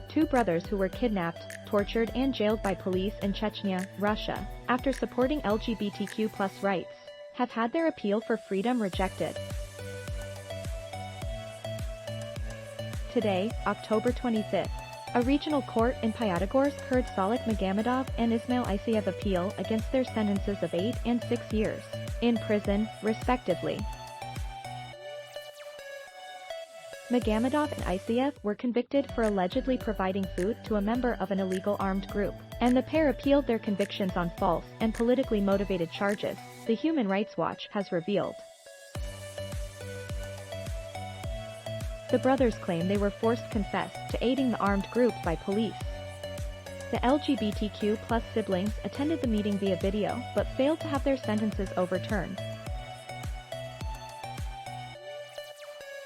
two brothers who were kidnapped, tortured and jailed by police in Chechnya, Russia, after supporting LGBTQ+ rights, have had their appeal for freedom rejected. Today, October 25, a regional court in Pyatigorsk heard Salekh Magamadov and Ismail Isayev appeal against their sentences of 8 and 6 years in prison, respectively. Magamadov and Isayev were convicted for allegedly providing food to a member of an illegal armed group, and the pair appealed their convictions on false and politically motivated charges, the Human Rights Watch has revealed. The brothers claim they were forced to confess to aiding the armed group by police. The LGBTQ+ siblings attended the meeting via video but failed to have their sentences overturned.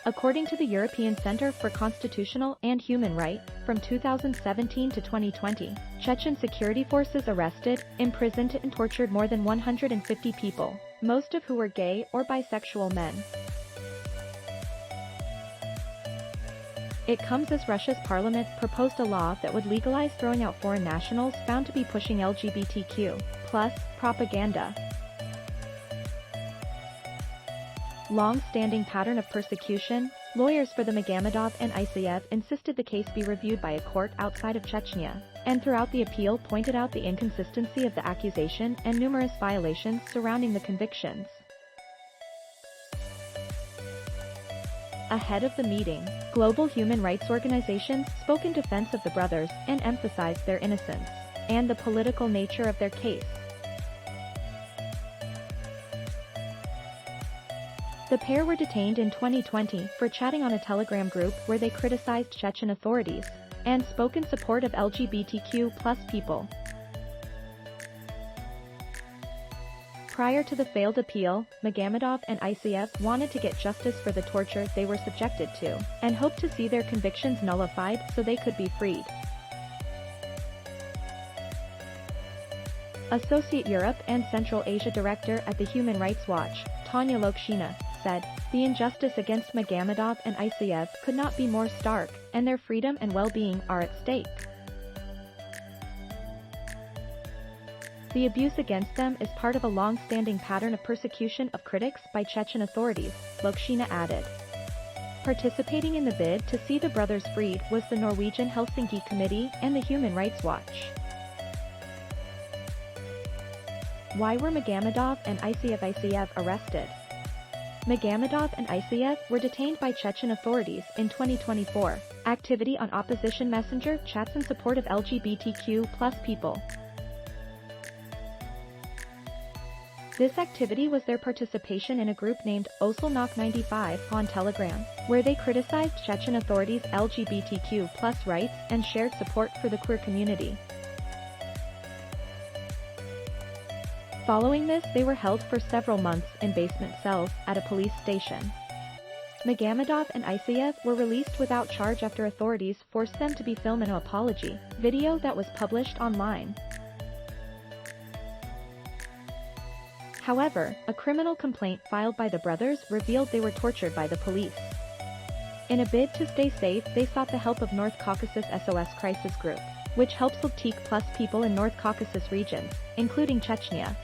According to the European Center for Constitutional and Human Rights, from 2017 to 2020, Chechen security forces arrested, imprisoned and tortured more than 150 people, most of who were gay or bisexual men. It comes as Russia's parliament proposed a law that would legalize throwing out foreign nationals found to be pushing LGBTQ+ propaganda. Long-standing pattern of persecution, lawyers for the Magamadov and Isayev insisted the case be reviewed by a court outside of Chechnya, and throughout the appeal pointed out the inconsistency of the accusation and numerous violations surrounding the convictions. Ahead of the meeting, global human rights organizations spoke in defense of the brothers and emphasized their innocence and the political nature of their case. The pair were detained in 2020 for chatting on a Telegram group where they criticized Chechen authorities and spoke in support of LGBTQ+ people. Prior to the failed appeal, Magamadov and Isayev wanted to get justice for the torture they were subjected to, and hoped to see their convictions nullified so they could be freed. Associate Europe and Central Asia Director at the Human Rights Watch, Tanya Lokshina, said, "The injustice against Magamadov and Isayev could not be more stark, and their freedom and well-being are at stake. The abuse against them is part of a long-standing pattern of persecution of critics by Chechen authorities," Lokshina added. Participating in the bid to see the brothers freed was the Norwegian Helsinki Committee and the Human Rights Watch. Why were Magamadov and Isayev arrested? Magamadov and Isayev were detained by Chechen authorities in 2024, activity on opposition messenger chats in support of LGBTQ+ people. This activity was their participation in a group named Oselnok95 on Telegram, where they criticized Chechen authorities' LGBTQ+ rights and shared support for the queer community. Following this, they were held for several months in basement cells at a police station. Magamadov and Isayev were released without charge after authorities forced them to film an apology video that was published online. However, a criminal complaint filed by the brothers revealed they were tortured by the police. In a bid to stay safe, they sought the help of North Caucasus SOS Crisis Group, which helps LGBTQ+ people in North Caucasus regions, including Chechnya.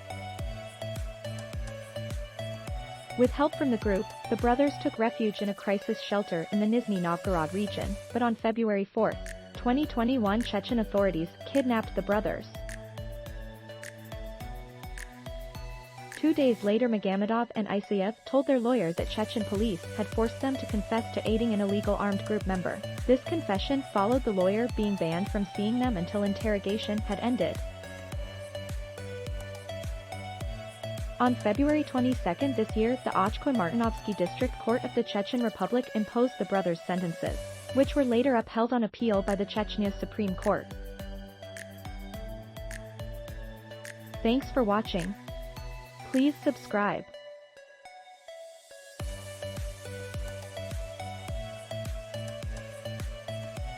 With help from the group, the brothers took refuge in a crisis shelter in the Nizhny Novgorod region, but on February 4, 2021, Chechen authorities kidnapped the brothers. 2 days later, Magamadov and Isayev told their lawyer that Chechen police had forced them to confess to aiding an illegal armed group member. This confession followed the lawyer being banned from seeing them until interrogation had ended. On February 22 this year, the Ochkoi-Martinovsky District Court of the Chechen Republic imposed the brothers' sentences, which were later upheld on appeal by the Chechnya Supreme Court. Thanks for watching. Please subscribe.